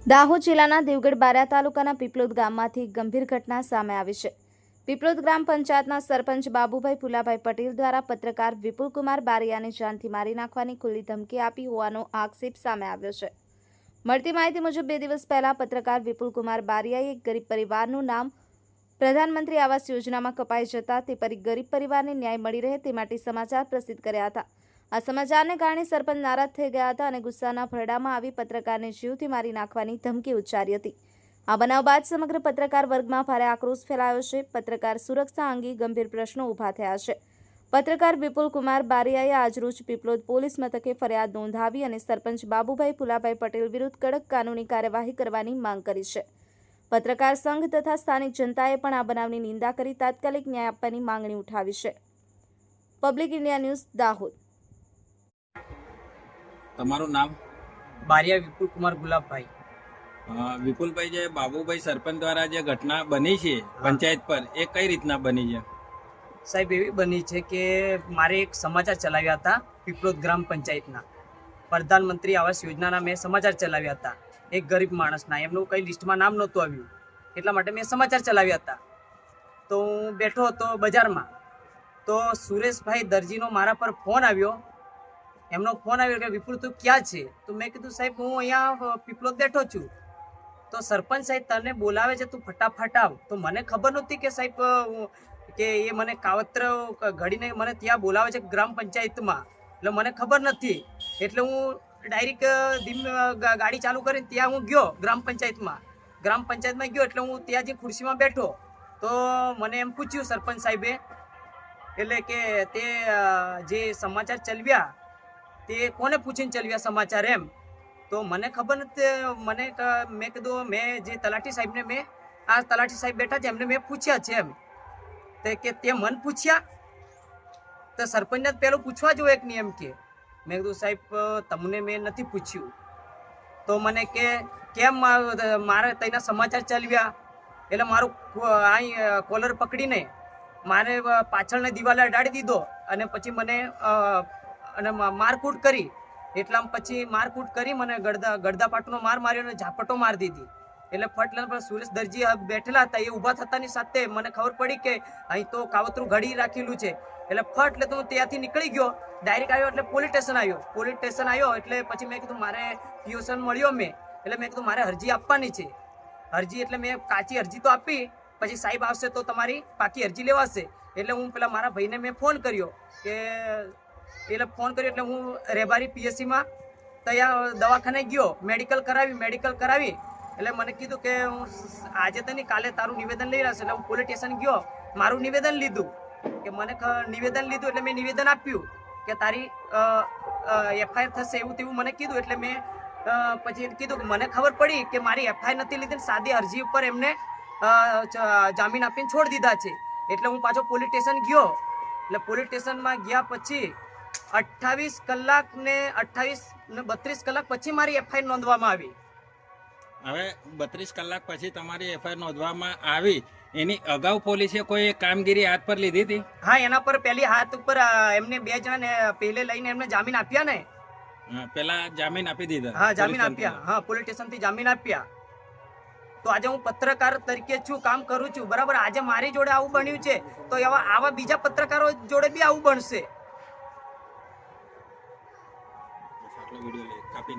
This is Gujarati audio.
દાહોદ જિલ્લાના દેવગઢ બારિયા તાલુકાના પીપલોદ ગામમાંથી ગંભીર ઘટના સામે આવી છે। પીપલોદ ગ્રામ પંચાયતના સરપંચ બાબુભાઈ ફુલાભાઈ પટેલ દ્વારા પત્રકાર વિપુલકુમાર બારિયાને જાનથી મારી નાખવાની ખુલ્લી ધમકી આપી હોવાનો આક્ષેપ સામે આવ્યો છે। મળતી માહિતી મુજબ 2 દિવસ પહેલા પત્રકાર વિપુલકુમાર બારિયાએ એક ગરીબ પરિવારનું નામ પ્રધાનમંત્રી આવાસ યોજનામાં કપાઈ જતા તે ગરીબ પરિવારને ન્યાય મળી રહે તે માટે સમાચાર પ્રસિદ્ધ કર્યા હતા। આ સમાચારને કારણે સરપંચ નારાજ થઈ ગયા હતા અને ગુસ્સાના ભરડામાં આવી પત્રકારને જીવથી મારી નાખવાની ધમકી ઉચ્ચારી હતી। આ બનાવ બાદ સમગ્ર પત્રકાર વર્ગમાં ભારે આક્રોશ ફેલાયો છે। પત્રકાર સુરક્ષા અંગે ગંભીર પ્રશ્નો ઊભા થયા છે। પત્રકાર વિપુલકુમાર બારિયાએ આજરોજ પીપલોદ પોલીસ મથકે ફરિયાદ નોંધાવી અને સરપંચ બાબુભાઈ ફુલાભાઈ પટેલ વિરુદ્ધ કડક કાનૂની કાર્યવાહી કરવાની માંગ કરી છે। પત્રકાર સંઘ તથા સ્થાનિક જનતાએ પણ આ બનાવની નિંદા કરી તાત્કાલિક ન્યાય આપવાની માંગણી ઉઠાવી છે। Public India news Dahod. તમારું નામ? બારિયા વિપુલકુમાર ગુલાબભાઈ। વિપુલભાઈ, જે બાબુભાઈ સરપંચ દ્વારા જે ઘટના બની છે પંચાયત પર, એ કઈ રીતના બની છે? સાહેબ, એવી બની છે કે મારે એક સમાચાર ચલાવ્યા હતા પીપલોદ ગ્રામ પંચાયતના પ્રધાનમંત્રી આવાસ યોજનાના મેં સમાચાર ચલાવ્યા હતા એક ગરીબ માણસના, એમનું કંઈ લિસ્ટમાં નામ નહોતું આવ્યું એટલા માટે મેં સમાચાર ચલાવ્યા હતા। તો હું બેઠો હતો બજારમાં, તો સુરેશભાઈ દરજીનો મારા પર ફોન આવ્યો। એમનો ફોન આવ્યો કે વિપુલ તું ક્યાં છે? તો મેં કીધું સાહેબ હું અહીંયા પીપલોદ બેઠો છું। તો સરપંચ સાહેબ તને બોલાવે છે, તું ફટાફટ આવ। તો મને ખબર નહોતી કે સાહેબ કે એ મને કાવત્ર ઘડીને મને ત્યાં બોલાવે છે ગ્રામ પંચાયતમાં, એટલે મને ખબર નથી। એટલે હું ડાયરેક્ટ ગાડી ચાલુ કરીને ત્યાં હું ગયો ગ્રામ પંચાયતમાં ગયો। એટલે હું ત્યાં જે ખુરશીમાં બેઠો તો મને એમ પૂછ્યું સરપંચ સાહેબે, એટલે કે તે જે સમાચાર ચલાવ્યા તે કોને પૂછીને ચલાવ્યા સમાચાર એમ? તો મને ખબર નથી। મેં કીધું મેં જે તલાટી સાહેબને આ તલાટી સાહેબ બેઠા છે એમને મેં પૂછ્યા છે એમ। તે કે તે મન પૂછ્યા? તો સરપંચને પહેલું પૂછવા જોઈએ એક નહીં એમ કે। મેં કીધું સાહેબ તમને મેં નથી પૂછ્યું। તો મને કે કેમ મારે તેના સમાચાર ચલાવ્યા? એટલે મારું અહીં કોલર પકડીને મારે પાછળની દિવાલે અડાડી દીધો અને પછી મને મારકૂટ કરી। એટલા પછી મારકૂટ કરી મને ગળદાપાટનો માર માર્યો અને ઝાપટો મારી દીધી। એટલે ફટ સુરેશ દરજી બેઠેલા હતા, એ ઊભા થતાની સાથે મને ખબર પડી કે અહીં તો કાવતરું ઘડી રાખેલું છે। એટલે ફટ એટલે તો હું ત્યાંથી નીકળી ગયો, ડાયરેક્ટ આવ્યો એટલે પોલીસ સ્ટેશન આવ્યો। એટલે પછી મેં કીધું મારે પીઓસન મળ્યો મેં, એટલે મેં કીધું મારે અરજી આપવાની છે। અરજી એટલે મેં કાચી અરજી તો આપી, પછી સાહેબ આવશે તો તમારી પાકી અરજી લેવાશે। એટલે હું પેલા મારા ભાઈને મેં ફોન કર્યો એટલે હું રેબારી પીએસસીમાં ત્યાં દવાખાને ગયો, મેડિકલ કરાવી। એટલે મને કીધું કે હું આજે તો નહીં કાલે તારું નિવેદન લઈ રહેશે। એટલે હું પોલીસ સ્ટેશન ગયો, મારું નિવેદન લીધું એટલે મેં નિવેદન આપ્યું કે તારી એફઆઈઆર થશે એવું તેવું મને કીધું। એટલે મેં પછી કીધું કે મને ખબર પડી કે મારી એફઆઈઆર નથી લીધી, સાદી અરજી ઉપર એમને જામીન આપીને છોડી દીધા છે। એટલે હું પાછો પોલીસ સ્ટેશન ગયો। એટલે પોલીસ સ્ટેશનમાં ગયા પછી 28 કલાક ને 32 કલાક પછી મારી એફઆઈઆર નોંધવામાં આવી। હવે 32 કલાક પછી તમારી એફઆઈઆર નોંધવામાં આવી, એની અગાઉ પોલીસે કોઈ કામગીરી હાથ પર લીધી હતી? હા, એના પર પહેલી હાથ ઉપર એમને 2 જણાને પહેલે લઈને એમને જામીન આપ્યા ને। પેલા જામીન આપી દીધા? હા, જામીન આપ્યા। હા, પોલીસ સ્ટેશનથી જામીન આપ્યા। તો આજે હું પત્રકાર તરીકે છું, કામ કરું છું, બરાબર। આજે મારી જોડે આવું બન્યું છે તો આવા બીજા પત્રકારો જોડે બી આવું બનશે।